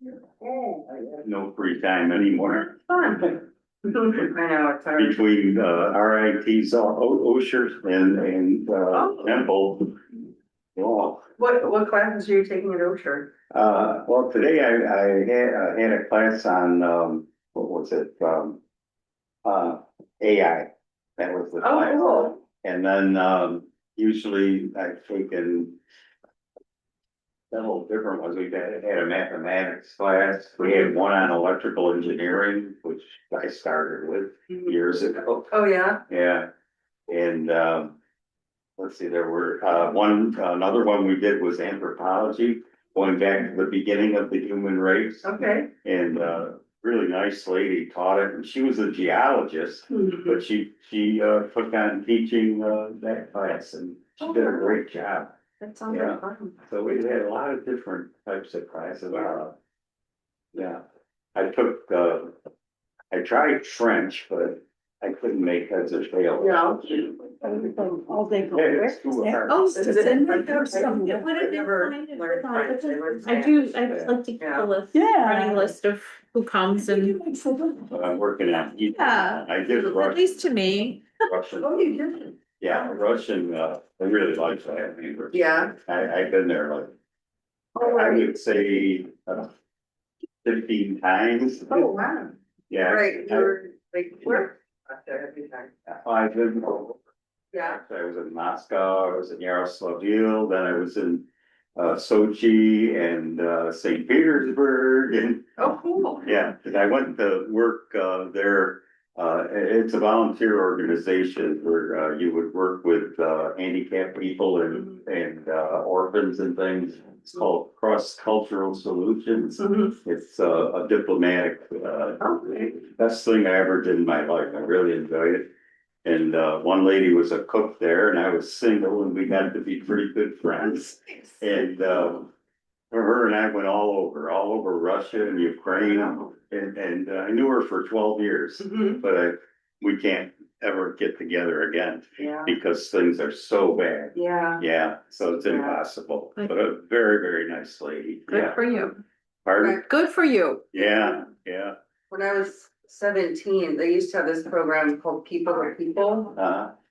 I have no free time anymore. Fun. I know, it's hard. Between RIT's Osher and Temple. Well, What classes are you taking at Osher? well, today I had a class on what was it? AI. That was the Oh, class. cool. And then usually I've taken several different ones. We had a mathematics class. We had one on electrical engineering, which I started with years ago. Oh, yeah? Yeah. And let's see, there were another one we did was anthropology, going back to the beginning of the human race. Okay. And really nice lady taught it, and she was a geologist, but she took on teaching that class, and she did a great job. That sounds Yeah. like fun. So we had a lot of different types of classes. Yeah, I took I tried French, but I couldn't make heads or tails. Yeah. All day. Yeah, it's too hard. Oh, Is it- then I've there's some. never learned French. I learned I like to keep Yeah. a list, Yeah. running list of who comes and, But I'm working on. Yeah. I did at Russian. least to me. Oh, you did? Yeah, Russian. I really like that. Yeah. I've been there like Oh, I right. would say 15 times. Oh, wow. Yeah. Right, you were like, where? After every time. I've been. Yeah. I was in Moscow, I was in Yaroslavl, then I was in Sochi and St. Petersburg, and Oh, cool. yeah, and I went to work there. It's a volunteer organization where you would work with handicapped people and orphans and things. It's called Cross Cultural Solutions. It's a diplomatic Okay. best thing I ever did in my life. I really enjoyed it. And one lady was a cook there, and I was single, and we got to be pretty good friends. And her and I went all over Russia and Ukraine, and I knew her for 12 years. But we can't ever get together again Yeah. because things are so bad. Yeah. Yeah, so it's impossible. But a very, very nice lady. Good Yeah. for you. Pardon? Good for you. Yeah. When I was 17, they used to have this program called People to People,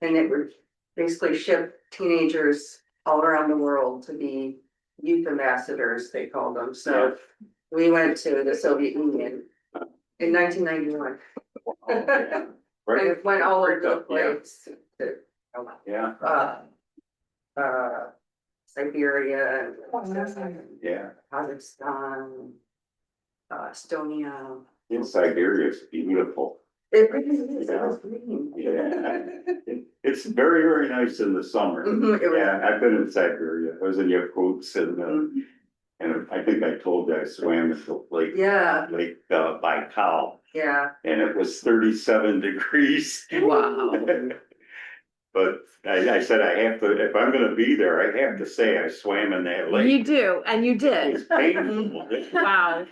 and it would basically ship teenagers all around the world to be youth ambassadors, they called them. So we went to the Soviet Union in 1991. Right. And went all over the place to, Yeah. Siberia, Yeah. Kazakhstan, Estonia. In Siberia, it's beautiful. It really is, it was green. Yeah. It's very, very nice in the summer. Mhm, it was- Yeah, I've been in Siberia. I was in Yakutsk and I think I told you I swam in the lake. Yeah, Lake Baikal, yeah. and it was 37 degrees. Wow. But I said I have to, if I'm gonna be there, I have to say I swam in that lake. You do, and you It did. was painful. Wow,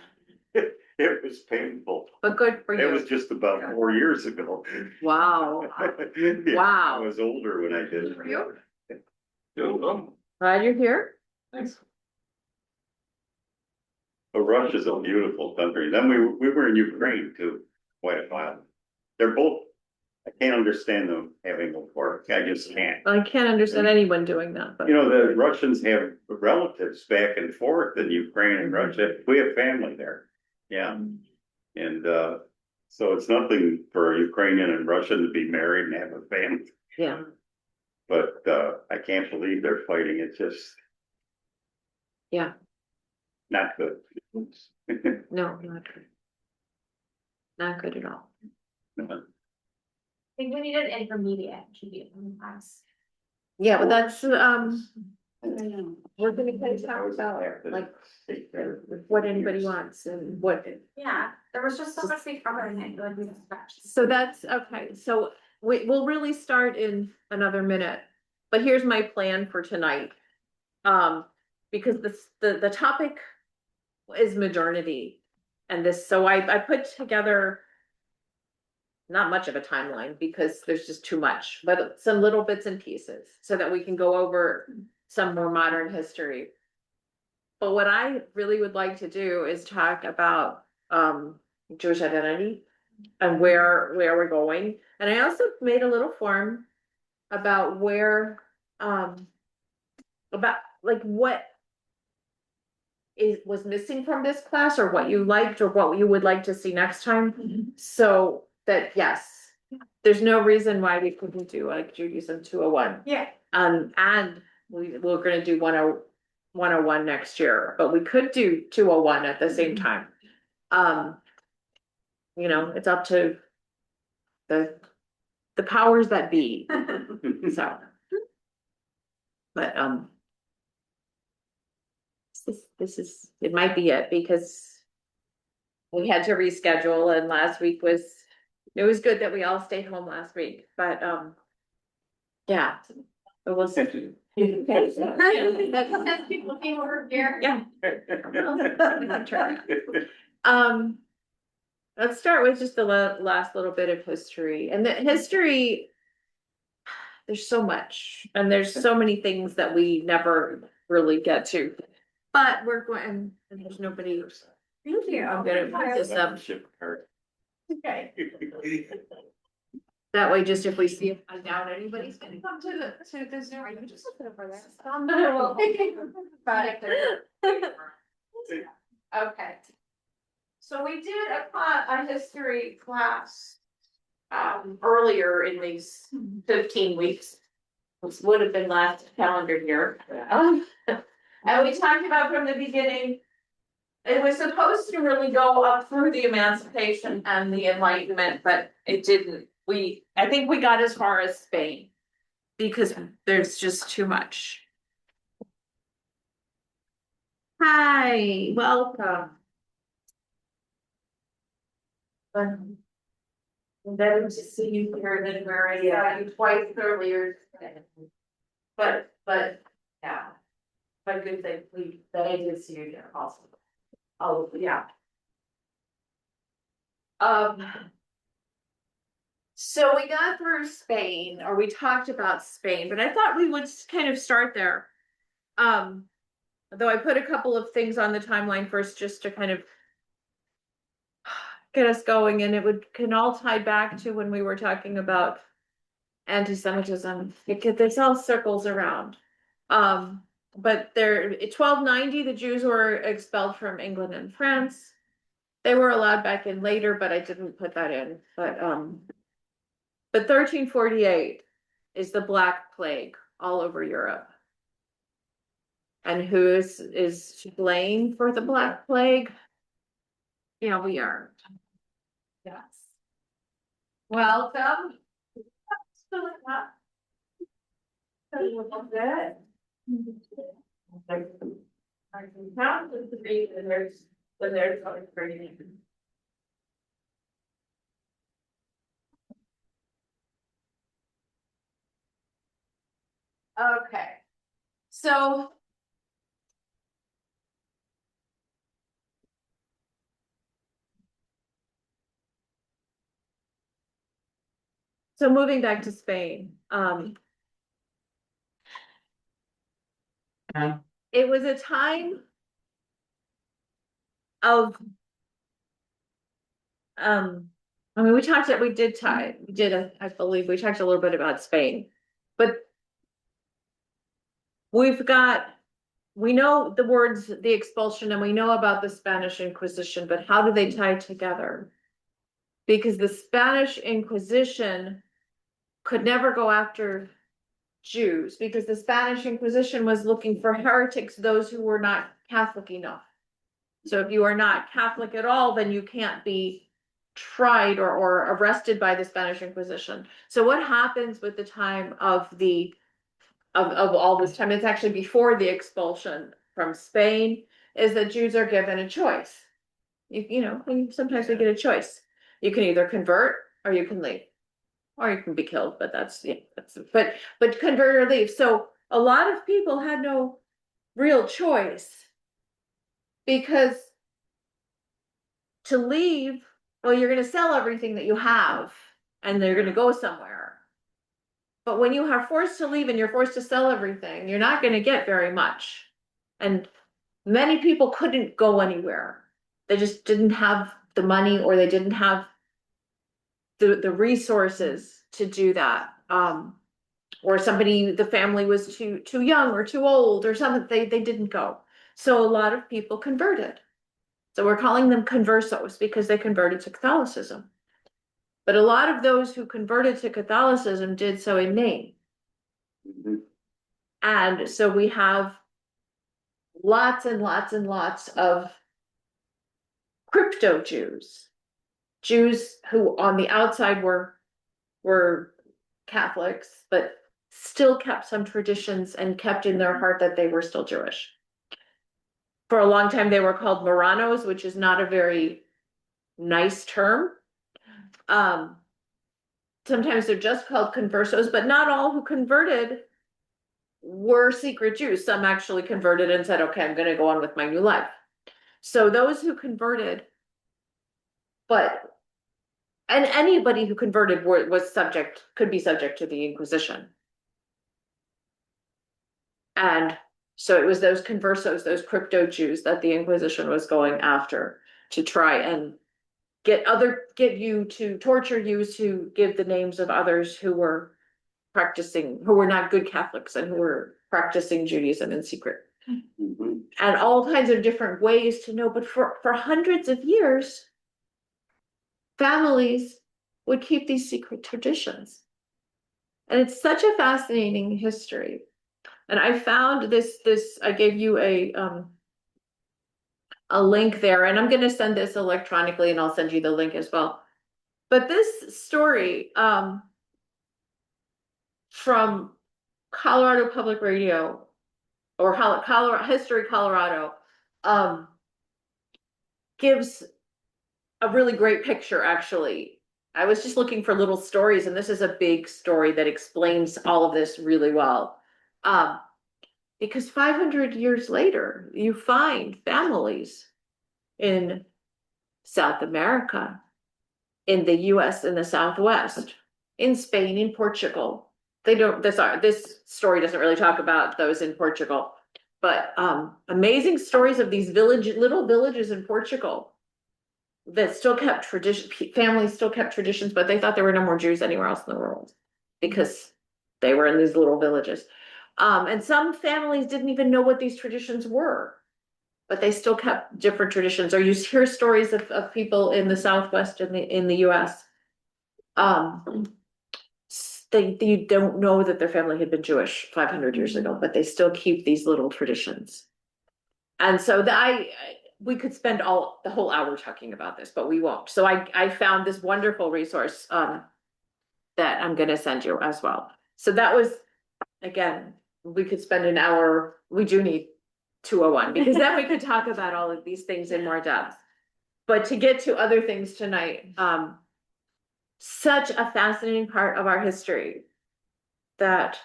It was painful. but good for It was you. just about 4 years ago. Wow. Yeah, Wow. I was older when I did it. For you. Yeah. Glad you're here. Thanks. But Russia's a beautiful country. Then we were in Ukraine too, quite a while. They're both, I can't understand them having a war. I just can't. I can't understand anyone doing that, but. You know, the Russians have relatives back and forth in Ukraine and Russia. We have family there. Yeah. And so it's nothing for a Ukrainian and Russian to be married and have a family. Yeah. But I can't believe they're fighting. It's just. Yeah. Not good. No, not good. Not good at all. I think we need an intermediate to be in class. Yeah, but that's, we're gonna kind of talk about like what anybody wants and what. Yeah, there was just so much we covered and I feel like we just scratched. So that's, okay, so we'll really start in another minute, but here's my plan for tonight. Because the topic is modernity and this, so I put together not much of a timeline because there's just too much, but some little bits and pieces so that we can go over some more modern history. But what I really would like to do is talk about, Jewish identity and where we're going. And I also made a little form about where, about like what was missing from this class, or what you liked, or what you would like to see next time. So that, yes, there's no reason why we couldn't do like Judaism 201. Yeah. And we're gonna do 101 next year, but we could do 201 at the same time. You know, it's up to the powers that be, so. But, it might be it, because we had to reschedule, and last week it was good that we all stayed home last week, but, yeah. It was. People came over here. Yeah. Let's start with just the last little bit of history, and the history. There's so much, and there's so many things that we never really get to, but we're going, and there's nobody. Thank you. I'm gonna put this up. Okay. That way, just if we see if I doubt anybody's gonna come to the Zoom, you just look over there. Okay. So we did a history class earlier in these 15 weeks, which would have been last calendar year. And we talked about from the beginning, it was supposed to really go up through the emancipation and the Enlightenment, but it didn't. I think we got as far as Spain, because there's just too much. Hi, welcome. Better to see you here than where I saw you twice earlier today. But, yeah. But good thing that I did see you there also. Oh, yeah. So we got through Spain, or we talked about Spain, but I thought we would kind of start there. Though I put a couple of things on the timeline first, just to kind of get us going, and can all tie back to when we were talking about anti-Semitism. This all circles around. But in 1290, the Jews were expelled from England and France. They were allowed back in later, but I didn't put that in. But 1348 is the Black Plague all over Europe. And who is to blame for the Black Plague? Yeah, we are. Yes. Welcome. Okay, so. So moving back to Spain, it was a time of, I mean, I believe we talked a little bit about Spain, but we know the words, the expulsion, and we know about the Spanish Inquisition, but how do they tie together? Because the Spanish Inquisition could never go after Jews, because the Spanish Inquisition was looking for heretics, those who were not Catholic enough. So if you are not Catholic at all, then you can't be tried or arrested by the Spanish Inquisition. So what happens with the time of all this time, it's actually before the expulsion from Spain, is that Jews are given a choice. Sometimes we get a choice. You can either convert or you can leave. Or you can be killed, but but convert or leave. So a lot of people had no real choice, because to leave, well, you're going to sell everything that you have and they're going to go somewhere. But when you are forced to leave and you're forced to sell everything, you're not going to get very much. And many people couldn't go anywhere. They just didn't have the money, or they didn't have the resources to do that. Or the family was too young or too old or something, they didn't go. So a lot of people converted. So we're calling them conversos because they converted to Catholicism. But a lot of those who converted to Catholicism did so in name. Mhm. And so we have lots and lots and lots of crypto Jews, Jews who on the outside were Catholics, but still kept some traditions and kept in their heart that they were still Jewish. For a long time, they were called Marranos, which is not a very nice term. Sometimes they're just called conversos, but not all who converted were secret Jews. Some actually converted and said, okay, I'm going to go on with my new life. So those who converted, and anybody who converted could be subject to the Inquisition. And so it was those conversos, those crypto Jews that the Inquisition was going after to try and get you to torture you, to give the names of others who were not good Catholics and who were practicing Judaism in secret. Mhm. And all kinds of different ways to know. But for hundreds of years, families would keep these secret traditions. And it's such a fascinating history. And I found this, I gave you a link there, and I'm going to send this electronically, and I'll send you the link as well. But this story from Colorado Public Radio, or Colorado History Colorado, gives a really great picture, actually. I was just looking for little stories, and this is a big story that explains all of this really well. Because 500 years later, you find families in South America, in the US, in the Southwest, in Spain, in Portugal. This story doesn't really talk about those in Portugal, but amazing stories of these little villages in Portugal that still kept tradition. Families still kept traditions, but they thought there were no more Jews anywhere else in the world because they were in these little villages. And some families didn't even know what these traditions were, but they still kept different traditions. Or you hear stories of people in the Southwest in the US. You don't know that their family had been Jewish 500 years ago, but they still keep these little traditions. And so we could spend the whole hour talking about this, but we won't. So I found this wonderful resource that I'm going to send you as well. So that was, again, we could spend an hour. We do need 201 because then we could talk about all of these things in more depth. But to get to other things tonight, such a fascinating part of our history that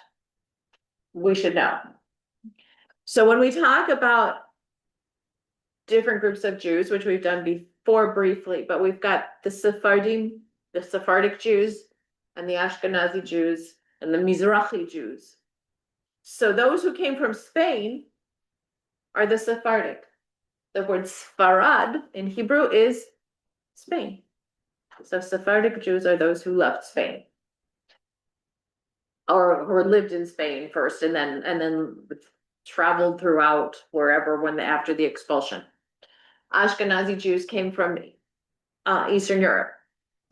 we should know. So when we talk about different groups of Jews, which we've done before briefly, but we've got the Sephardim, the Sephardic Jews, and the Ashkenazi Jews, and the Mizrahi Jews. So those who came from Spain are the Sephardic. The word Sfarad in Hebrew is Spain. So Sephardic Jews are those who left Spain, or lived in Spain first, and then traveled throughout wherever after the expulsion. Ashkenazi Jews came from Eastern Europe.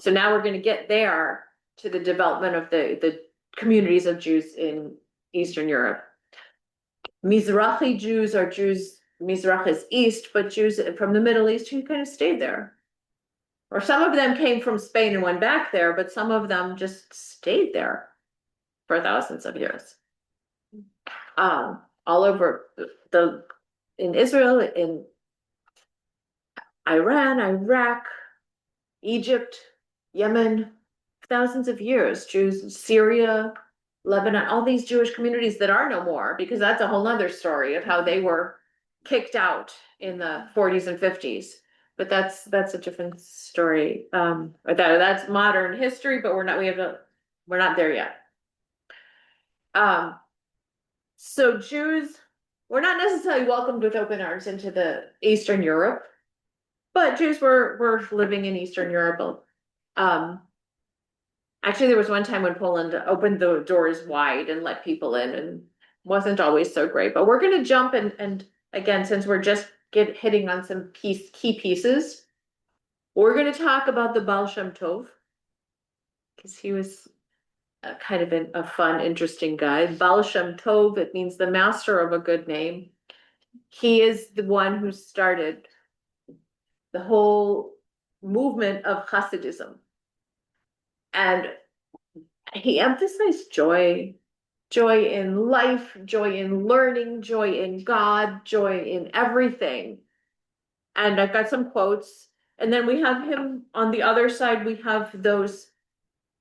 So now we're going to get there to the development of the communities of Jews in Eastern Europe. Mizrahi Jews are Jews. Mizrach is east, but Jews from the Middle East who kind of stayed there. Or some of them came from Spain and went back there, but some of them just stayed there for thousands of years. All over in Israel, in Iran, Iraq, Egypt, Yemen, thousands of years. Jews, Syria, Lebanon, all these Jewish communities that are no more, because that's a whole nother story of how they were kicked out in the 40s and 50s. But that's a different story. That's modern history, but we're not there yet. So Jews were not necessarily welcomed with open arms into the Eastern Europe, but Jews were living in Eastern Europe. Actually, there was one time when Poland opened the doors wide and let people in, and wasn't always so great. But we're going to jump and again, since we're just hitting on some key pieces, we're going to talk about the Baal Shem Tov, because he was kind of a fun, interesting guy. Baal Shem Tov, it means the master of a good name. He is the one who started the whole movement of Hasidism. And he emphasized joy in life, joy in learning, joy in God, joy in everything. And I've got some quotes. And then we have him on the other side, we have those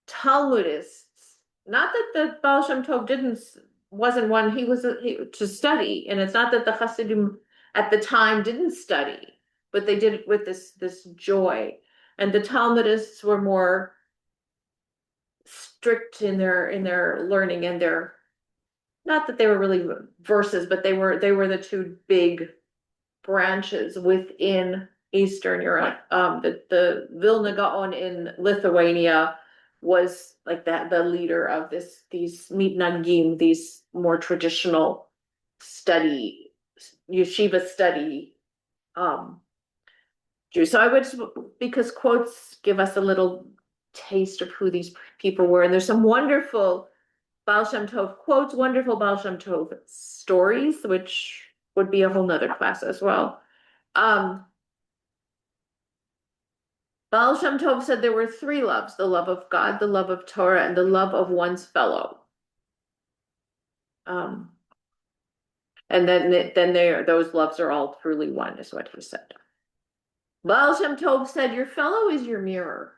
Talmudists. Not that the Baal Shem Tov wasn't one, he was to study. And it's not that the Hasidim at the time didn't study, but they did it with this joy. And the Talmudists were more strict in their learning and their, not that they were really verses, but they were the two big branches within Eastern Europe. The Vilna Gaon in Lithuania was like that, the leader of these mitnagim, these more traditional yeshiva study Jews. So I would, because quotes give us a little taste of who these people were, and there's some wonderful Baal Shem Tov quotes, wonderful Baal Shem Tov stories, which would be a whole nother class as well. Baal Shem Tov said there were three loves: the love of God, the love of Torah, and the love of one's fellow. And then those loves are all truly one, is what he said. Baal Shem Tov said, your fellow is your mirror.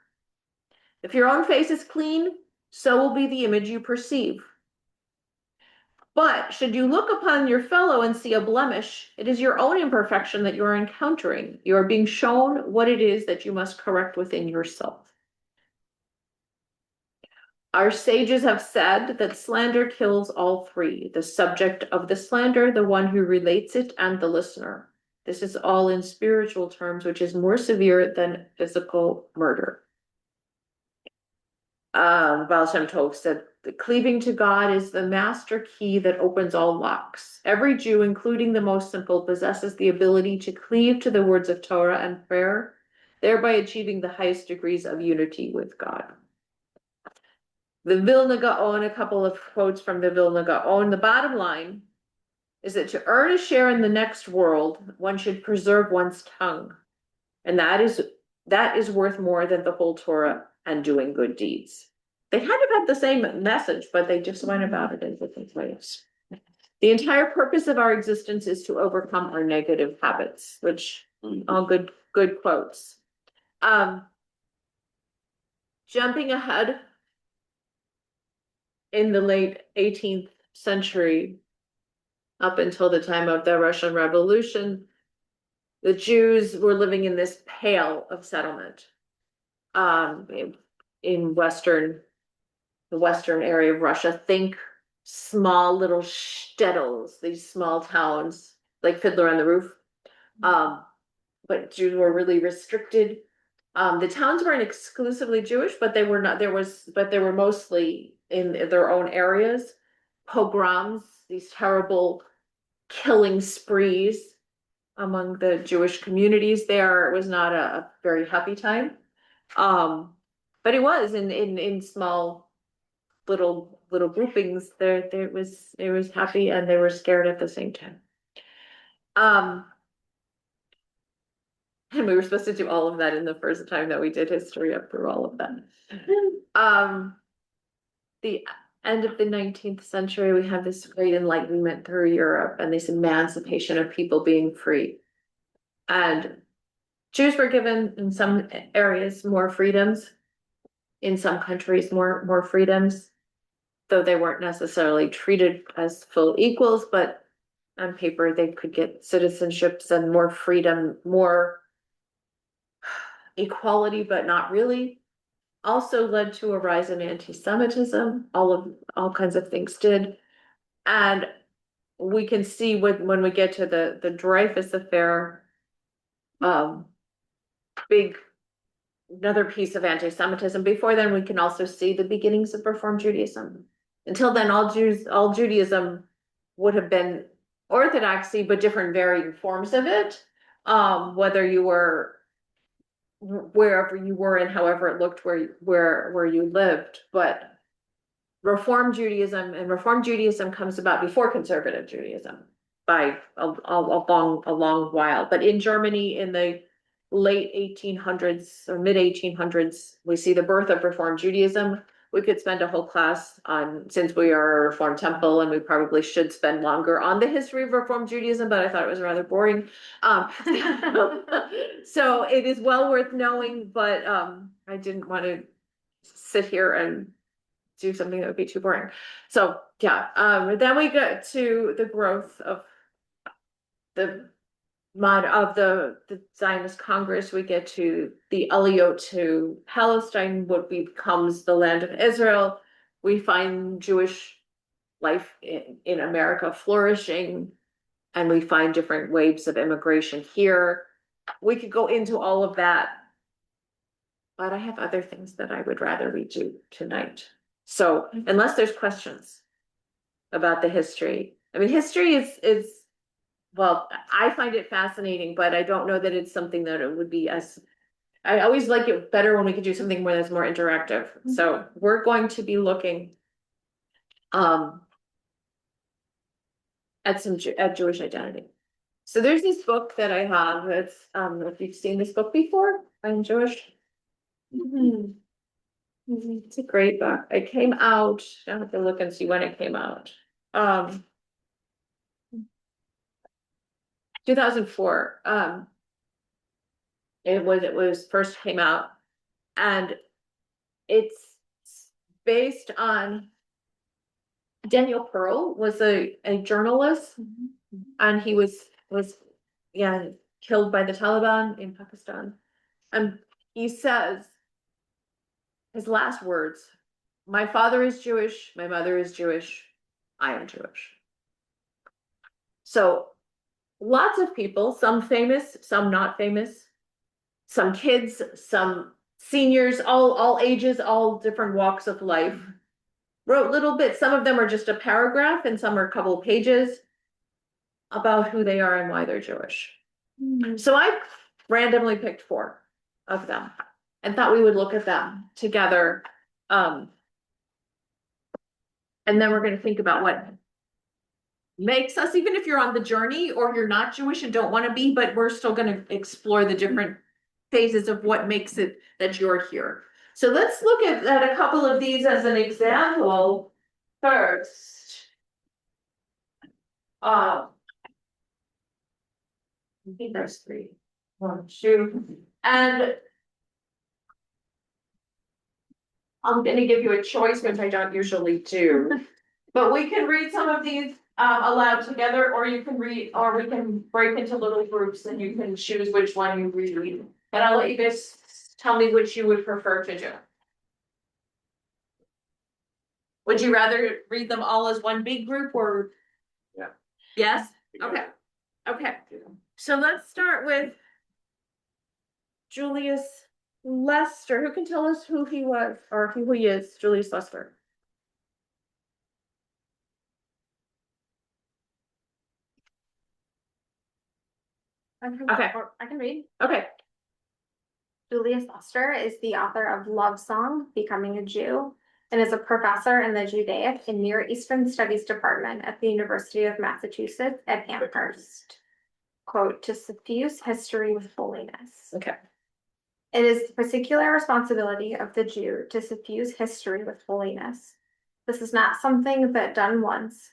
If your own face is clean, so will be the image you perceive. But should you look upon your fellow and see a blemish, it is your own imperfection that you are encountering. You are being shown what it is that you must correct within yourself. Our sages have said that slander kills all three: the subject of the slander, the one who relates it, and the listener. This is all in spiritual terms, which is more severe than physical murder. Baal Shem Tov said, the cleaving to God is the master key that opens all locks. Every Jew, including the most simple, possesses the ability to cleave to the words of Torah and prayer, thereby achieving the highest degrees of unity with God. The Vilna Gaon, a couple of quotes from the Vilna Gaon. The bottom line is that to earn a share in the next world, one should preserve one's tongue. And that is worth more than the whole Torah and doing good deeds. They kind of have the same message, but they just went about it in different ways. The entire purpose of our existence is to overcome our negative habits, which all good quotes. Jumping ahead, in the late 18th century, up until the time of the Russian Revolution, the Jews were living in this pale of settlement in the western area of Russia. Think small little shtetls, these small towns like Fiddler on the Roof. But Jews were really restricted. The towns weren't exclusively Jewish, but they were not. They were mostly in their own areas. Pogroms, these terrible killing sprees among the Jewish communities there. It was not a very happy time. But it was in small little groupings. There it was happy, and they were scared at the same time. And we were supposed to do all of that in the first time that we did history up through all of that. The end of the 19th century, we have this great enlightenment through Europe and this emancipation of people being free. And Jews were given in some areas more freedoms, in some countries more freedoms, though they weren't necessarily treated as full equals, but on paper they could get citizenships and more freedom, more equality, but not really. Also led to a rise in anti-Semitism. All kinds of things did. And we can see when we get to the Dreyfus affair, big, another piece of anti-Semitism. Before then, we can also see the beginnings of Reform Judaism. Until then, all Judaism would have been orthodoxy, but different varying forms of it. Whether you were wherever you were and however it looked where you lived, but Reform Judaism comes about before conservative Judaism by a long while. But in Germany in the late 1800s or mid 1800s, we see the birth of Reform Judaism. We could spend a whole class on, since we are a Reformed temple, and we probably should spend longer on the history of Reform Judaism, but I thought it was rather boring. So it is well worth knowing, but I didn't want to sit here and do something that would be too boring. So yeah, then we get to the growth of the Zionist Congress. We get to the Aliyot to Palestine, what becomes the land of Israel. We find Jewish life in America flourishing, and we find different waves of immigration here. We could go into all of that, but I have other things that I would rather we do tonight. So unless there's questions about the history, I mean, history is well, I find it fascinating, but I don't know that it's something that it would be as, I always like it better when we could do something where that's more interactive. So we're going to be looking at Jewish identity. So there's this book that I have. It's if you've seen this book before, I'm Jewish. It's a great book. It came out, I have to look and see when it came out. 2004. It was first came out, and it's based on Daniel Pearl was a journalist, and he was killed by the Taliban in Pakistan. And he says his last words, "My father is Jewish, my mother is Jewish, I am Jewish." So lots of people, some famous, some not famous, some kids, some seniors, all ages, all different walks of life, wrote little bits. Some of them are just a paragraph and some are a couple of pages about who they are and why they're Jewish. So I randomly picked 4 of them and thought we would look at them together. And then we're going to think about what makes us, even if you're on the journey or you're not Jewish and don't want to be, but we're still going to explore the different phases of what makes it that you're here. So let's look at a couple of these as an example first. I think there's 3. 1, 2, and I'm going to give you a choice, which I don't usually do, but we can read some of these aloud together, or you can read, or we can break into little groups and you can choose which one you read. And I'll let you guys tell me which you would prefer to do. Would you rather read them all as one big group or? Yeah. Yes? Okay. Okay. So let's start with Julius Lester. Who can tell us who he was or who he is, Julius Lester? Okay. I can read. Okay. Julius Lester is the author of Love Song, Becoming a Jew, and is a professor in the Judaic and Near Eastern Studies Department at the University of Massachusetts at Amherst. Quote, to suffuse history with holiness. Okay. It is the particular responsibility of the Jew to suffuse history with holiness. This is not something that done once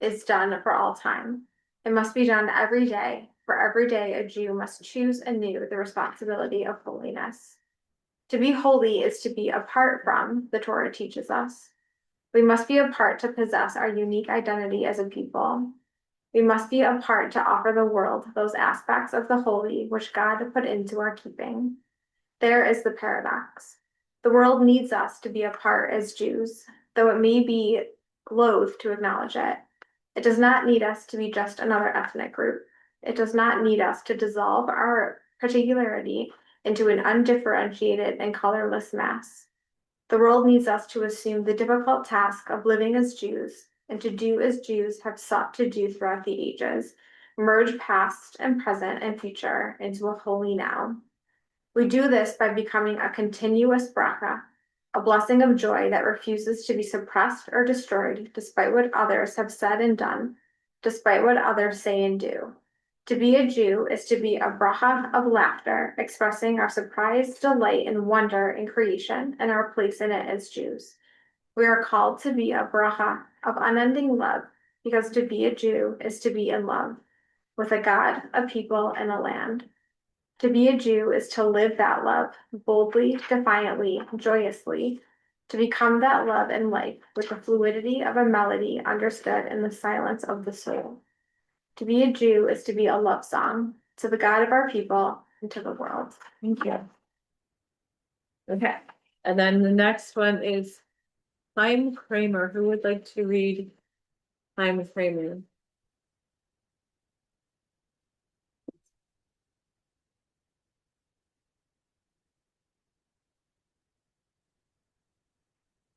is done for all time. It must be done every day. For every day, a Jew must choose anew the responsibility of holiness. To be holy is to be apart from, the Torah teaches us. We must be apart to possess our unique identity as a people. We must be apart to offer the world those aspects of the holy which God put into our keeping. There is the paradox. The world needs us to be apart as Jews, though it may be loath to acknowledge it. It does not need us to be just another ethnic group. It does not need us to dissolve our particularity into an undifferentiated and colorless mass. The world needs us to assume the difficult task of living as Jews and to do as Jews have sought to do throughout the ages, merge past and present and future into a holy now. We do this by becoming a continuous bracha, a blessing of joy that refuses to be suppressed or destroyed despite what others have said and done, despite what others say and do. To be a Jew is to be a bracha of laughter, expressing our surprise, delight, and wonder in creation and our place in it as Jews. We are called to be a bracha of unending love, because to be a Jew is to be in love with a God, a people, and a land. To be a Jew is to live that love boldly, defiantly, joyously, to become that love in life with the fluidity of a melody understood in the silence of the soul. To be a Jew is to be a love song to the God of our people and to the world. Thank you. Okay, and then the next one is Chaim Kramer. Who would like to read Chaim Kramer?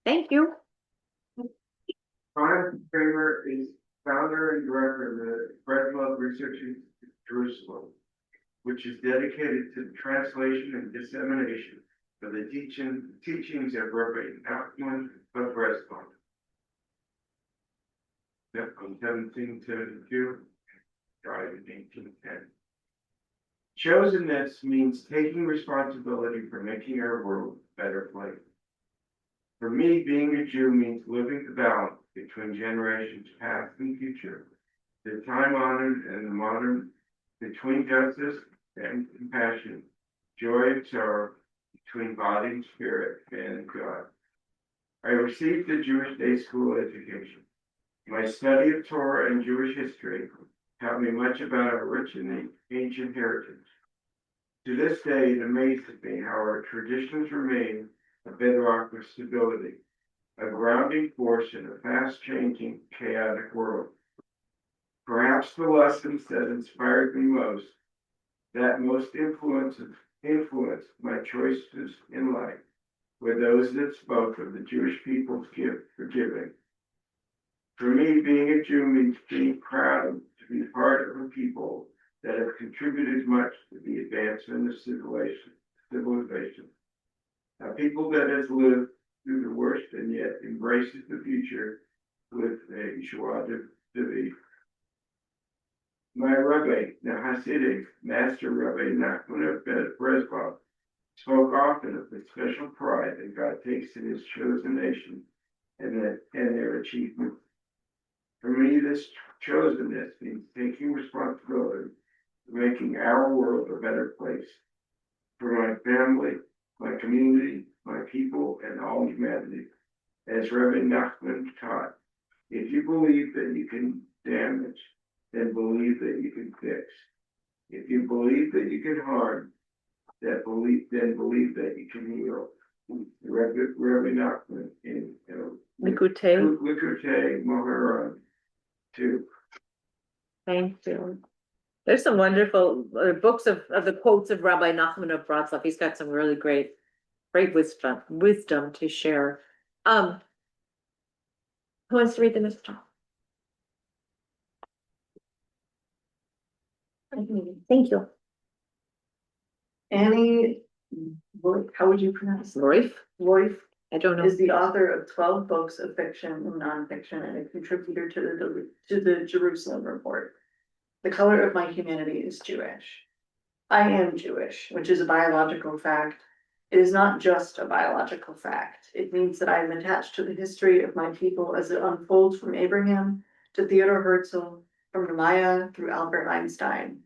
Thank you. Chaim Kramer is founder and director of the Bread Research Institute Jerusalem, which is dedicated to the translation and dissemination of the teachings of Rabbi Nachman of Breslov. From 1772, died in 1810. Chosenness means taking responsibility for making our world a better place. For me, being a Jew means living the balance between generations past and future, the time-honored and the modern, between justice and compassion, joy and sorrow, between body and spirit, man and God. I received a Jewish day school education. My study of Torah and Jewish history taught me much about our rich and ancient heritage. To this day, it amazes me how our traditions remain a bedrock of stability, a grounding force in a fast-changing, chaotic world. Perhaps the lessons that inspired me most, that most influenced my choices in life, were those that spoke of the Jewish people's gift for giving. For me, being a Jew means being proud to be part of a people that have contributed much to the advancement of civilization. A people that has lived through the worst and yet embraces the future with a joie de vivre. My Rabbi, the Hasidic Master Rabbi Nachman of Breslov, spoke often of the special pride that God takes in his chosen nation and their achievements. For me, this chosenness means taking responsibility for making our world a better place. For my family, my community, my people, and all humanity. As Rabbi Nachman taught, if you believe that you can damage, then believe that you can fix. If you believe that you can harm, then believe that you can heal. Rabbi Nachman in Likutei Moharan 2. Thank you. There's some wonderful books of the quotes of Rabbi Nachman of Breslov. He's got some really great wisdom to share. Who wants to read the next one? Thank you. Annie, how would you pronounce it? Roif? I don't know. Is the author of 12 books of fiction and nonfiction and a contributor to the Jerusalem Report. The color of my humanity is Jewish. I am Jewish, which is a biological fact. It is not just a biological fact. It means that I am attached to the history of my people as it unfolds from Abraham to Theodor Herzl, from Ramaya through Albert Einstein.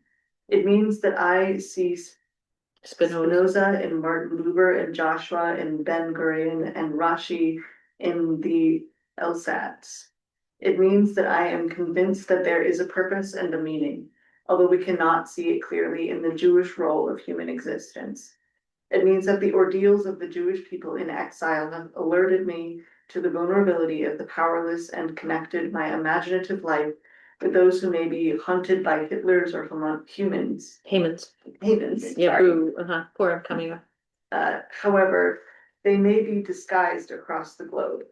It means that I see Spinoza and Martin Buber and Joshua and Ben Gurion and Rashi in the Elsatz. It means that I am convinced that there is a purpose and a meaning, although we cannot see it clearly in the Jewish role of human existence. It means that the ordeals of the Jewish people in exile have alerted me to the vulnerability of the powerless and connected my imaginative life with those who may be hunted by Hitlers or humans. Payments. Havens, Yeah, sorry. boo, poor coming up. However, they may be disguised across the globe.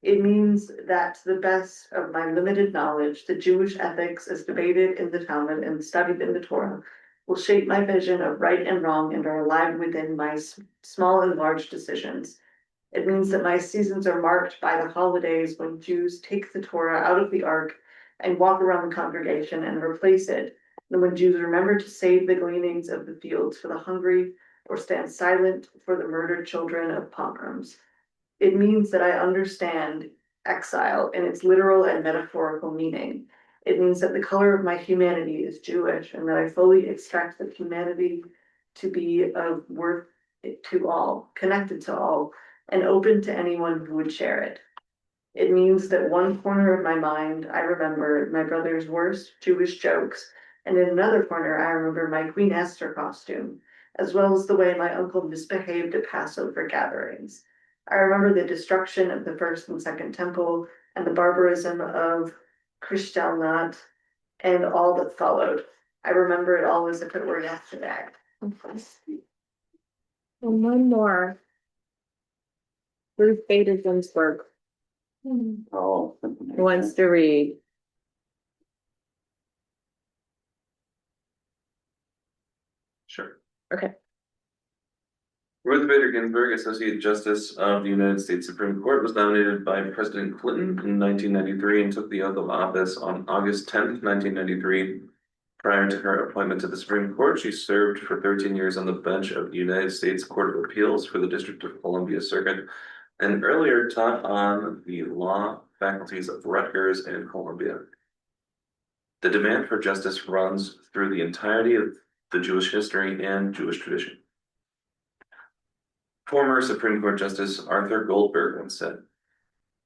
It means that to the best of my limited knowledge, the Jewish ethics as debated in the Talmud and studied in the Torah will shape my vision of right and wrong and are alive within my small and large decisions. It means that my seasons are marked by the holidays when Jews take the Torah out of the ark and walk around the congregation and replace it, and when Jews remember to save the gleanings of the fields for the hungry or stand silent for the murdered children of pogroms. It means that I understand exile in its literal and metaphorical meaning. It means that the color of my humanity is Jewish and that I fully expect that humanity to be of worth to all, connected to all, and open to anyone who would share it. It means that one corner of my mind, I remember my brother's worst Jewish jokes, and in another corner, I remember my Queen Esther costume, as well as the way my uncle misbehaved at Passover gatherings. I remember the destruction of the first and second temple and the barbarism of Kristallnacht and all that followed. I remember it all as if it were yesterday. And one more. Ruth Bader Ginsburg Oh. wants to read. Sure. Okay. Ruth Bader Ginsburg, Associate Justice of the United States Supreme Court, was nominated by President Clinton in 1993 and took the oath of office on August 10th, 1993. Prior to her appointment to the Supreme Court, she served for 13 years on the bench of the United States Court of Appeals for the District of Columbia Circuit, and earlier taught on the law faculties of Rutgers and Columbia. The demand for justice runs through the entirety of the Jewish history and Jewish tradition. Former Supreme Court Justice Arthur Goldberg once said,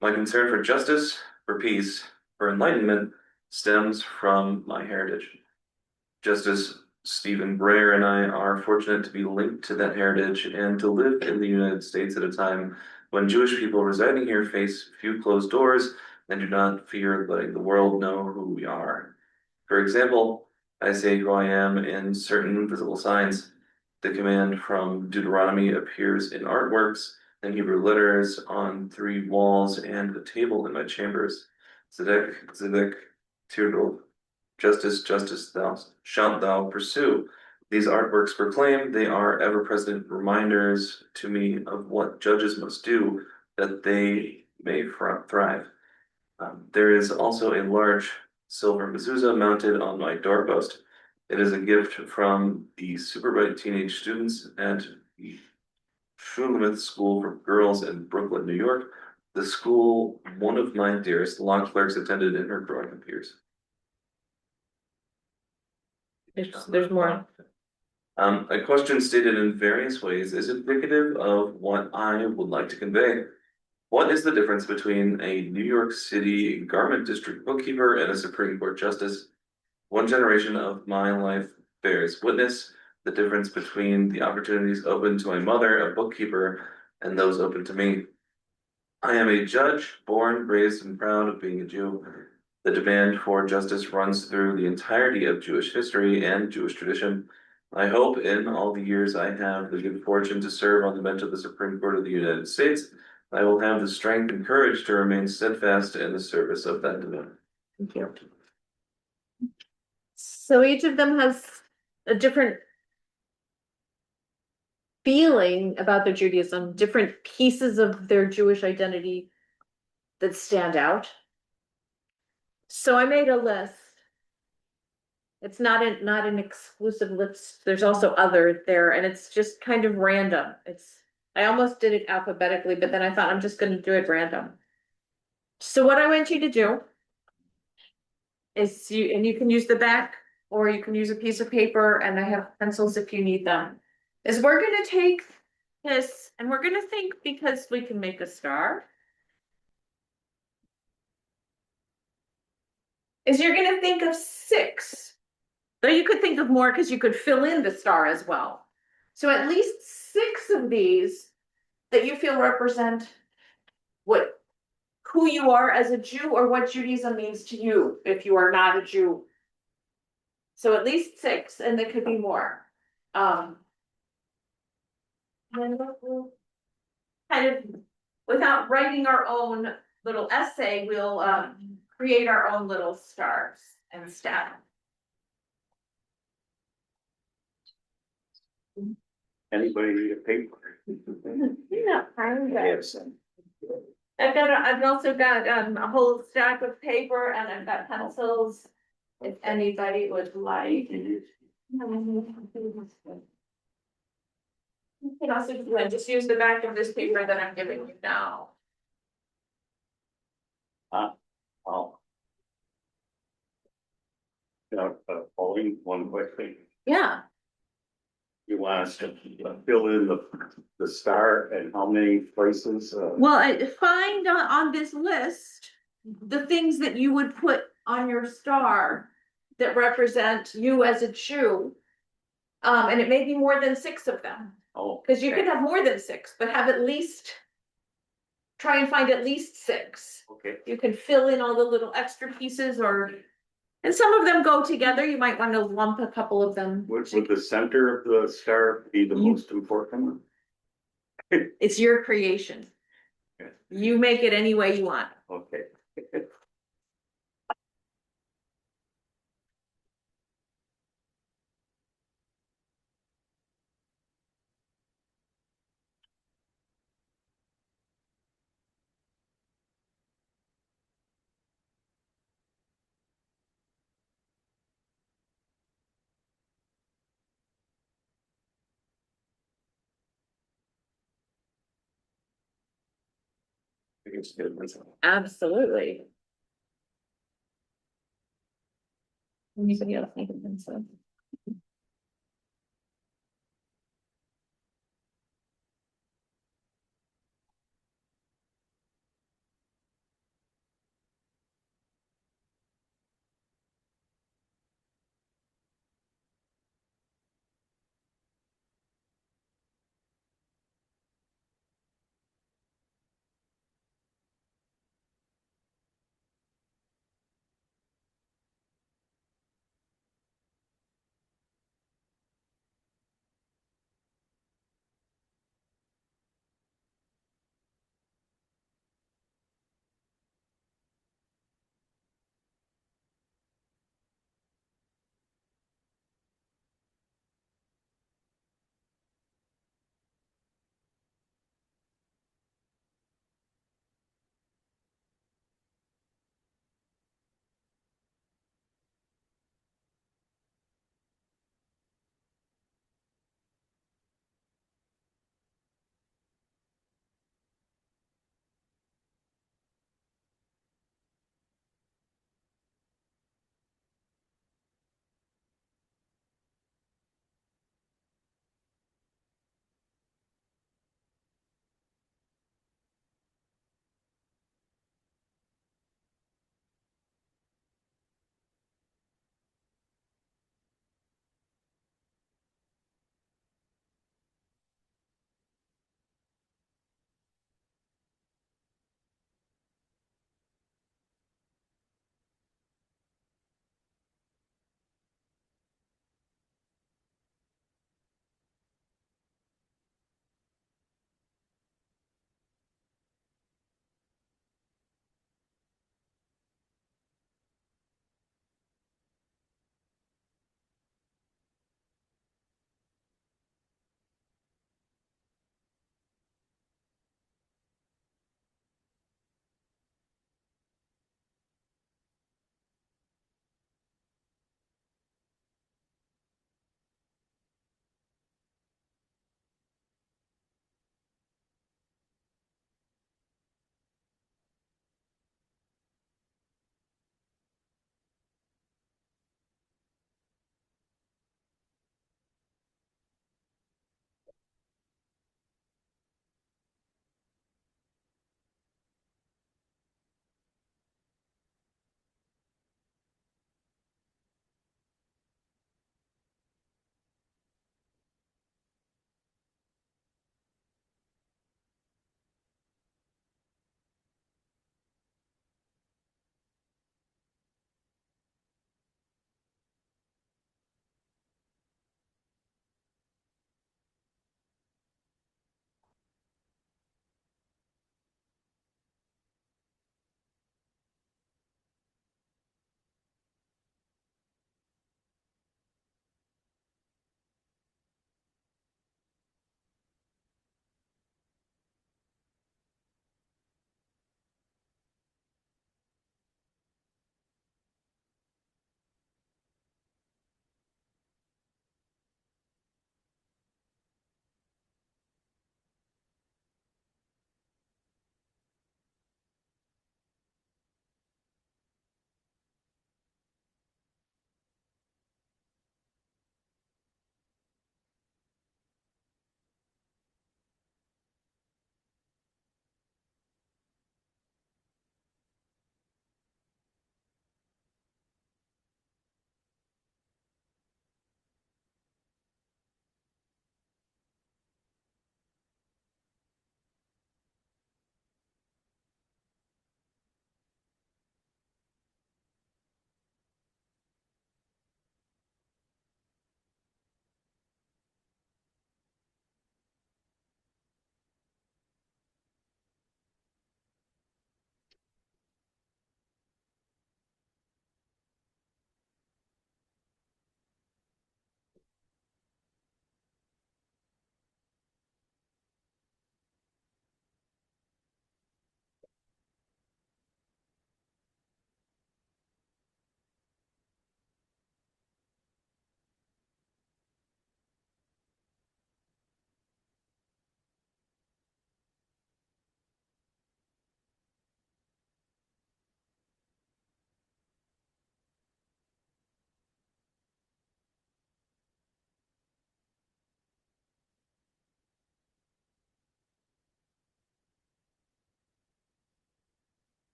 "My concern for justice, for peace, for enlightenment stems from my heritage." Justice Stephen Breyer and I are fortunate to be linked to that heritage and to live in the United States at a time when Jewish people residing here face few closed doors and do not fear letting the world know who we are. For example, I say who I am in certain visible signs. The command from Deuteronomy appears in artworks and Hebrew letters on 3 walls and a table in my chambers. Zedek, Zedek, Tirgol, justice, justice thou shalt thou pursue. These artworks proclaim they are ever-present reminders to me of what judges must do that they may thrive. There is also a large silver mezuzah mounted on my doorpost. It is a gift from the super bright teenage students at the Shulamith School for Girls in Brooklyn, New York, the school one of my dearest law clerks attended in her growing up years. There's more. A question stated in various ways is indicative of what I would like to convey. What is the difference between a New York City garment district bookkeeper and a Supreme Court justice? One generation of my life bears witness the difference between the opportunities open to my mother, a bookkeeper, and those open to me. I am a judge, born, raised, and proud of being a Jew. The demand for justice runs through the entirety of Jewish history and Jewish tradition. I hope in all the years I have the good fortune to serve on the bench of the Supreme Court of the United States, I will have the strength and courage to remain steadfast in the service of that demand. Thank you. So each of them has a different feeling about their Judaism, different pieces of their Jewish identity that stand out. So I made a list. It's not an exclusive list. There's also other there, and it's just kind of random. I almost did it alphabetically, but then I thought I'm just going to do it random. So what I want you to do is you can use the back, or you can use a piece of paper, and I have pencils if you need them. Is we're going to take this and we're going to think, because we can make a star. Is you're going to think of 6. Though you could think of more because you could fill in the star as well. So at least 6 of these that you feel represent what who you are as a Jew or what Judaism means to you if you are not a Jew. So at least 6, and there could be more. Then we'll kind of, without writing our own little essay, we'll create our own little stars and stuff. Anybody need a paper? Yeah, I'm I good. have some. I've also got a whole stack of paper and I've got pencils. If anybody would like. You can also just use the back of this paper that I'm giving you now. Oh. Pauline, one quick thing. Yeah. You want us to fill in the star and how many places? Well, I find on this list the things that you would put on your star that represent you as a Jew. And it may be more than 6 of them, Oh. because you can have more than 6, but have at least, try and find at least 6. Okay. You can fill in all the little extra pieces, and some of them go together. You might want to lump a couple of them. Would the center of the star be the most important? It's your creation. Okay. You make it any way you want. Okay. I think it's good. Absolutely. Anybody else need a pencil?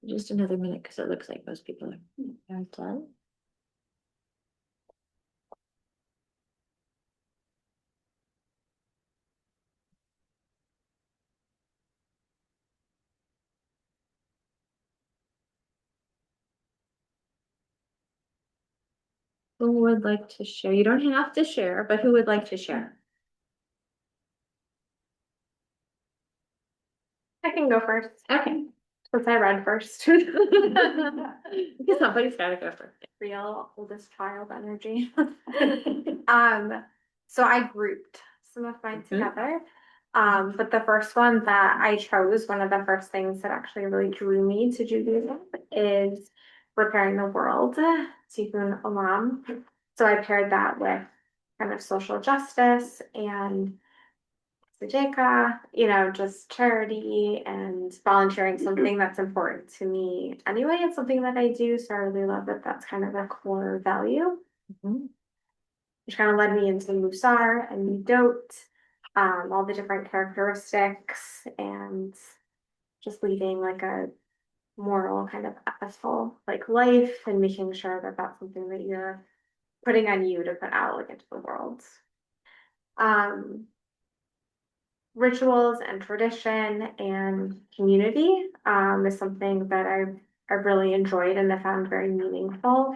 Just another minute, because it looks like most people are done. Who would like to share? You don't have to share, but who would like to share? I can go first, Okay. since I read first. Because somebody's gotta go first. Real oldest child energy. So I grouped some of mine together. But the first one that I chose, one of the first things that actually really drew me to Judaism is repairing the world, Tikkun Olam. So I paired that with kind of social justice and tzedakah, just charity and volunteering, something that's important to me anyway. It's something that I do, so I really love that that's kind of a core value. Which kind of led me into Musar and Midot, all the different characteristics and just leading like a moral kind of ethical like life and making sure that that's something that you're putting on you to put out like into the world. Rituals and tradition and community is something that I've really enjoyed and I found very meaningful.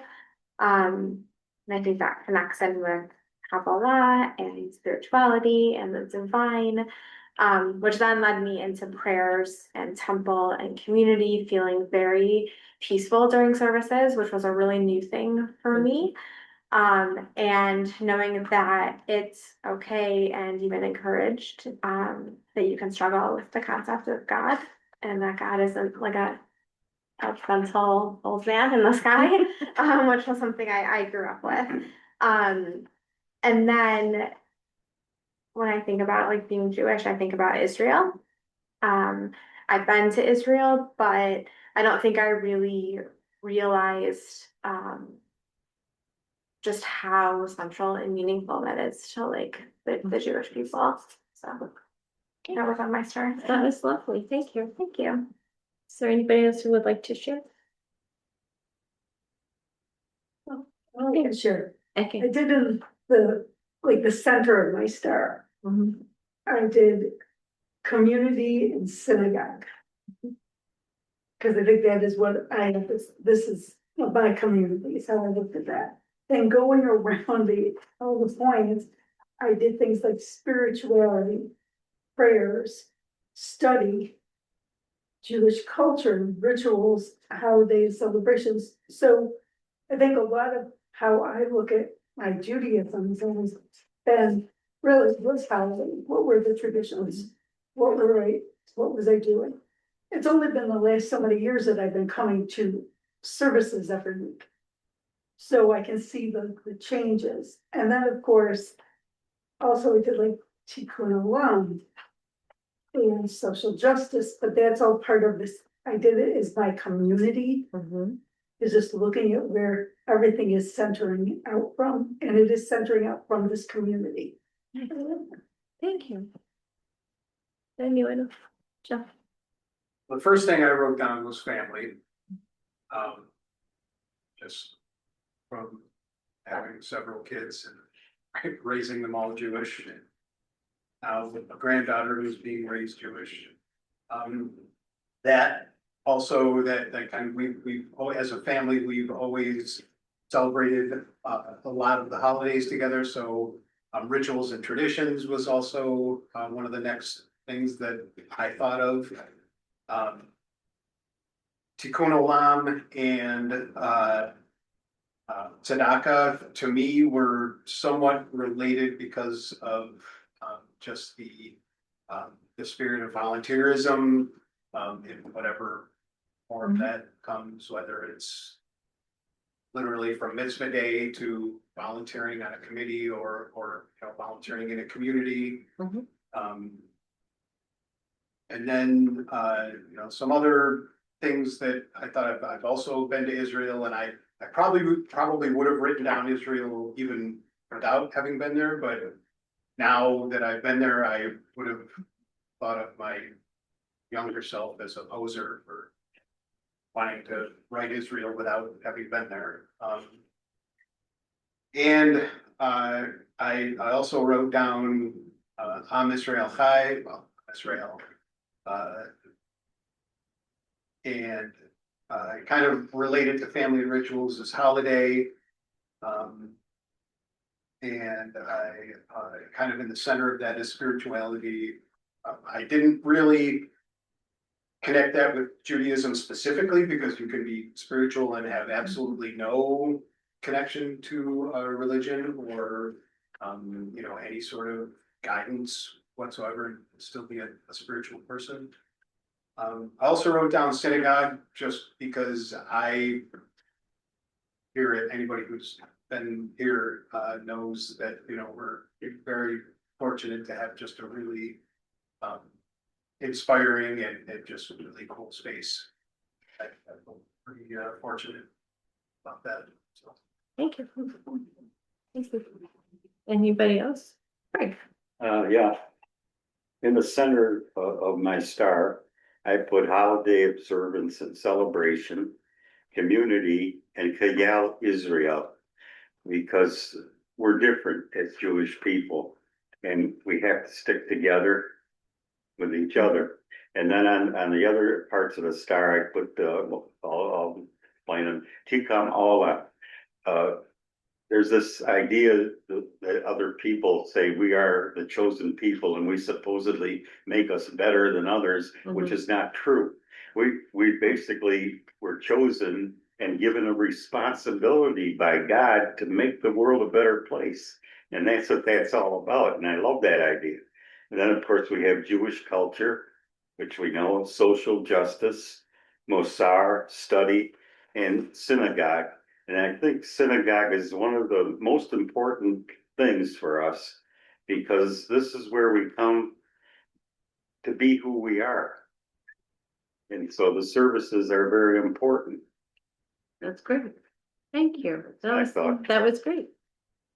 And I think that connects in with Kabbalah and spirituality and the divine, which then led me into prayers and temple and community, feeling very peaceful during services, which was a really new thing for me. And knowing that it's okay and even encouraged, that you can struggle with the concept of God and that God isn't like a judgmental old man in the sky, which was something I grew up with. And then when I think about like being Jewish, I think about Israel. I've been to Israel, but I don't think I really realized just how central and meaningful that is to like the Jewish people. So that was on my story. That was lovely. Thank you. Thank you. Is there anybody else who would like to share? Oh, sure. Okay. I did in the center of my star. Mhm. I did community and synagogue. Because I think that is what this is my community, is how I looked at that. And going around all the points, I did things like spirituality, prayers, study, Jewish culture, rituals, holidays, celebrations. So I think a lot of how I look at my Judaism has always been really was holiday. What were the traditions? What was I doing? It's only been the last so many years that I've been coming to services every week. So I can see the changes. And then of course, also we did like Tikkun Olam and social justice, but that's all part of this. I did it as my community, is just looking at where everything is centering out from, and it is centering out from this community. Thank you. Anyone? Jeff? The first thing I wrote down was family. Just from having several kids and raising them all Jewish. And now with a granddaughter who's being raised Jewish. That also that kind of we've as a family, we've always celebrated a lot of the holidays together. So rituals and traditions was also one of the next things that I thought of. Tikkun Olam and tzedakah to me were somewhat related because of just the spirit of volunteerism in whatever form that comes, whether it's literally from mitzvah day to volunteering on a committee or volunteering in a community. And then some other things that I thought I've also been to Israel, and I probably would have written down Israel even without having been there, but now that I've been there, I would have thought of my younger self as a poser for wanting to write Israel without having been there. And I also wrote down Am Israel Chai, well, Israel. And kind of related to family rituals is holiday. And kind of in the center of that is spirituality. I didn't really connect that with Judaism specifically because you can be spiritual and have absolutely no connection to a religion or any sort of guidance whatsoever and still be a spiritual person. I also wrote down synagogue just because I hear it. Anybody who's been here knows that we're very fortunate to have just a really inspiring and just a really cool space. I'm pretty fortunate about that. So. Thank you. Thank you. Anybody else? Frank? Yeah. In the center of my star, I put holiday observance and celebration, community, and Kayal Israel, because we're different as Jewish people and we have to stick together with each other. And then on the other parts of the star, I put I'll explain them. Tikam Ola. There's this idea that other people say we are the chosen people and we supposedly make us better than others, which is not true. We basically were chosen and given a responsibility by God to make the world a better place. And that's what that's all about. And I love that idea. And then, of course, we have Jewish culture, which we know, social justice, Mosar, study, and synagogue. And I think synagogue is one of the most important things for us because this is where we come to be who we are. And so the services are very important. That's great. Thank you. That was great.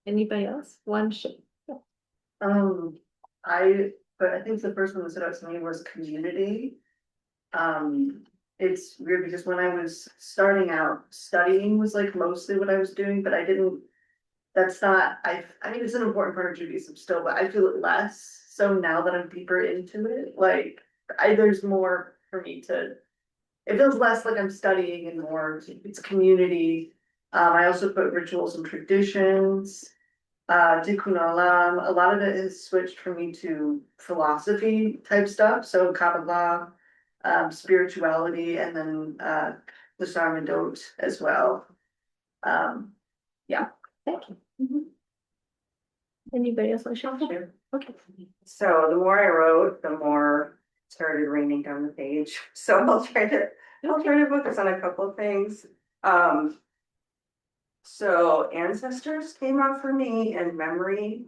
Anybody else? I think the first one that stood out to me was community. It's weird because when I was starting out, studying was like mostly what I was doing, but I mean, it's an important part of Judaism still, but I feel it less. So now that I'm deeper into it, there's more for me it feels less like I'm studying and more it's community. I also put rituals and traditions, Tikkun Olam. A lot of it has switched for me to philosophy type stuff. So Kabbalah, spirituality, and then the Sarmadot as well. Thank you. Anybody else want to share? Okay. So the more I wrote, the more it started raining down the page. So I'll try to focus on a couple of things. So ancestors came up for me and memory.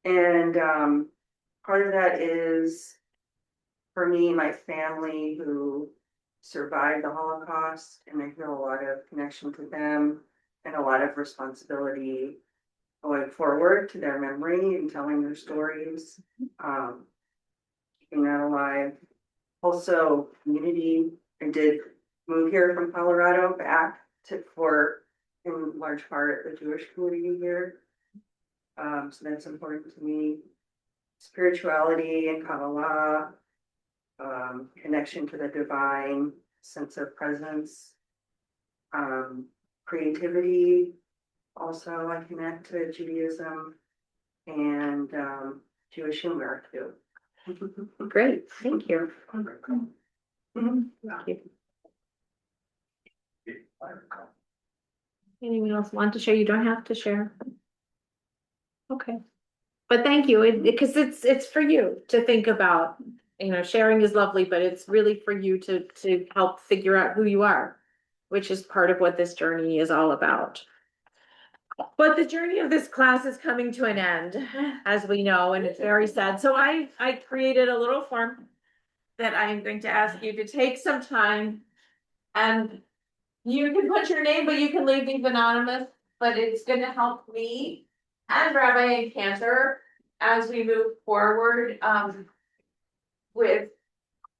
And part of that is for me, my family who survived the Holocaust, and I feel a lot of connection to them and a lot of responsibility going forward to their memory and telling their stories, keeping that alive. Also, community. I did move here from Colorado back for, in large part, the Jewish community here. So that's important to me. Spirituality and Kabbalah, connection to the divine, sense of presence, creativity. Also, I connect to Judaism and Jewish humor too. Great, thank you. Thank you. Anyone else want to share? You don't have to share. Okay, but thank you, because it's for you to think about. Sharing is lovely, but it's really for you to help figure out who you are, which is part of what this journey is all about. But the journey of this class is coming to an end, as we know, and it's very sad. So I created a little form that I'm going to ask you to take some time, and you can put your name, but you can leave these anonymous, but it's going to help me and Rabbi and Cantor as we move forward with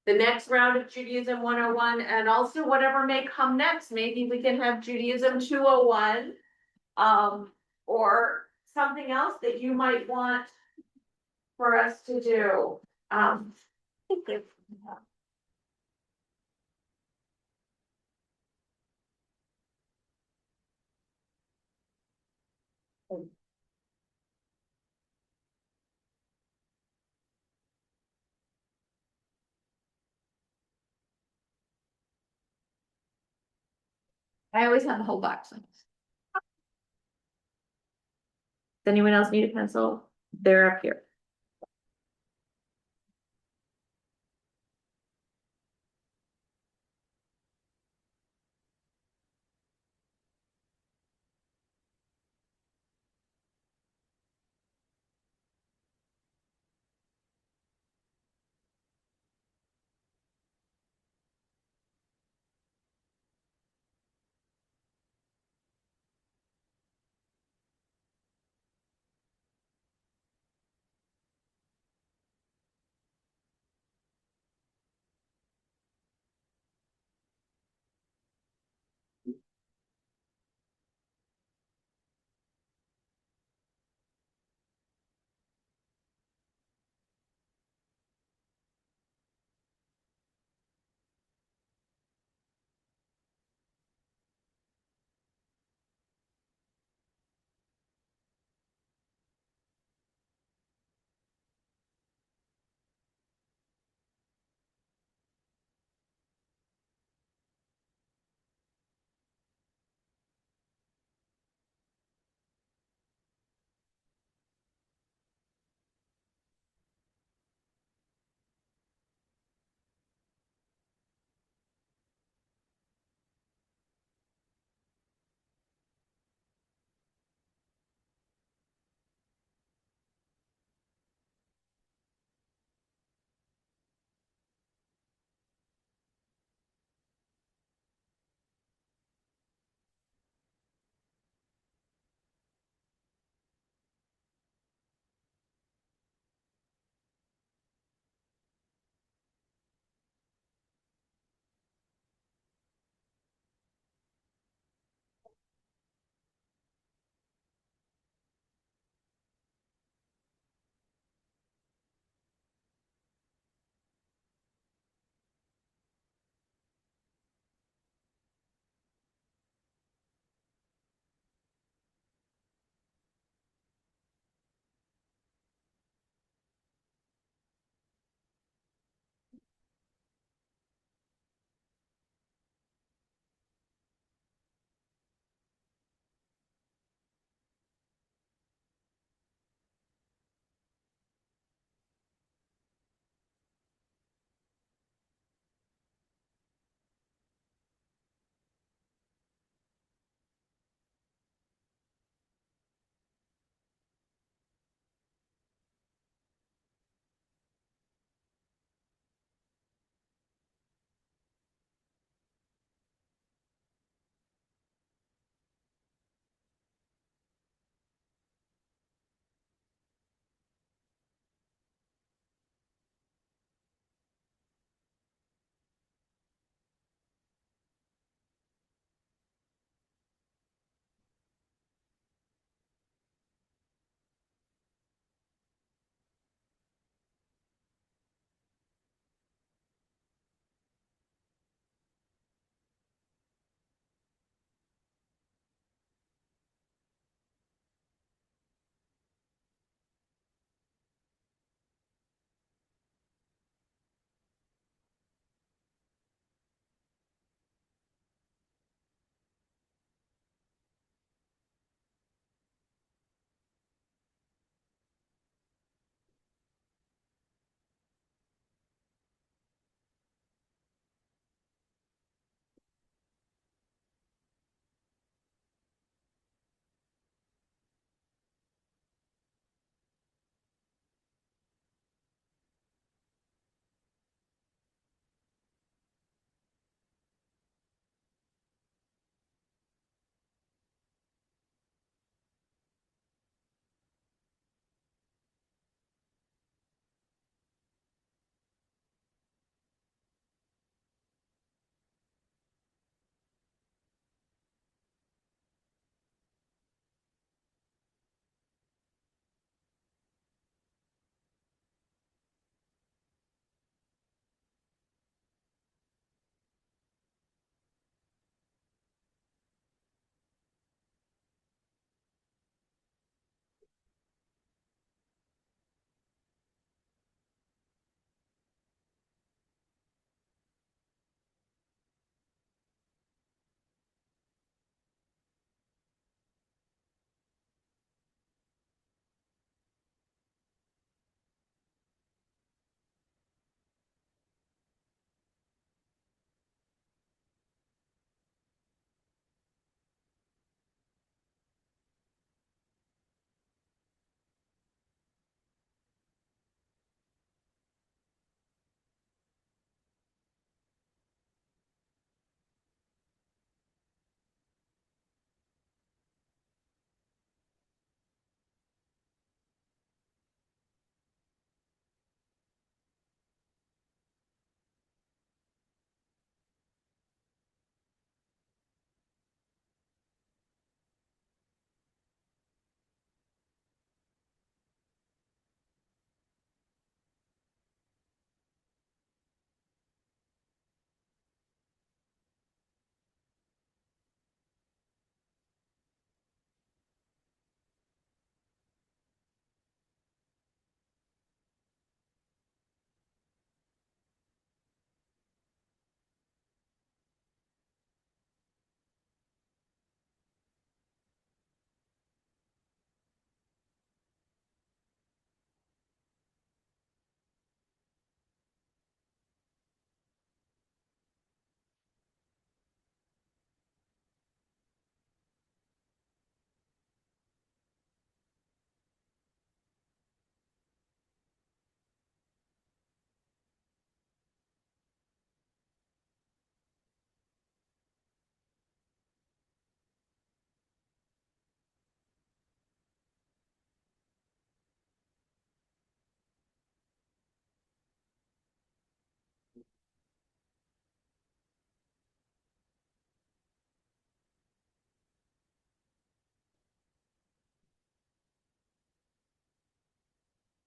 the next round of Judaism 101 and also whatever may come next. Maybe we can have Judaism 201. Or something else that you might want for us to do. Thank you. I always have a whole box. Does anyone else need a pencil? They're up here.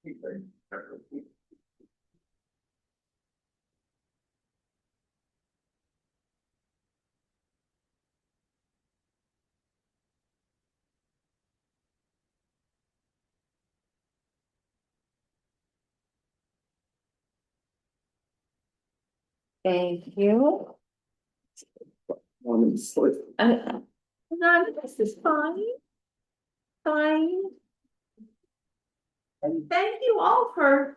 Thank you. No, this is fine. Fine. And thank you all for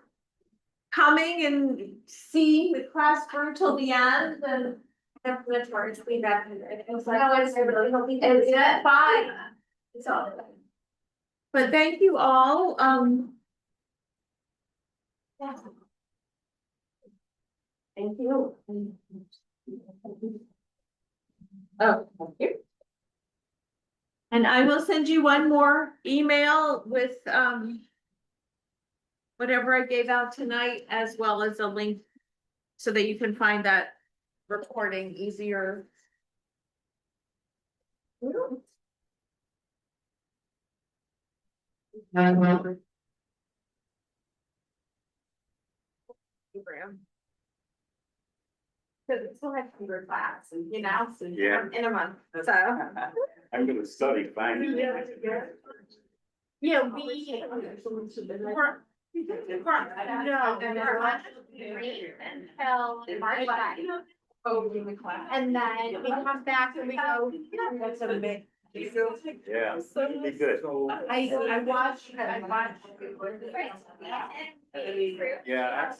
coming and seeing the class through till the end and. The towards we read it. It was like, I really hope he does it. Fine. It's all. But thank you all, Thank you. oh, thank you. And I will send you one more email with, whatever I gave out tonight, as well as a link so that you can find that recording easier. Cause it's still have fever class and you know, so Yeah. in a month, so. I'm gonna study finally. Yeah, we. Until March. And then we come back and we go. That's a big. Yeah, it'd be good. I watched. Yeah,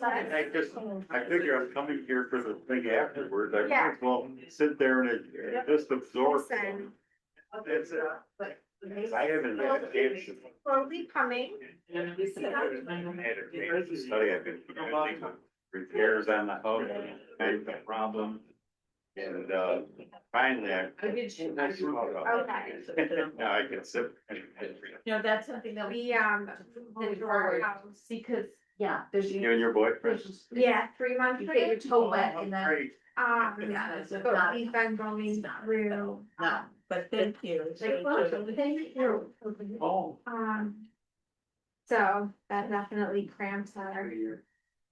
I figure I'm coming here for the thing afterwards. I might as well sit there and just absorb. Listen. That's it. I haven't had a chance to. Slowly coming. I had a chance to study. I've been doing repairs on the house, kind of a problem. And, finally I. Okay. Now I can sit. No, that's something that We, did our house. because, yeah, there's. You and your boyfriend? Yeah, 3 months. You get your toe wet and then. Great. Yeah, it's But not- we've been going through. No, but thank you. Thank you. Oh. So that definitely cramps our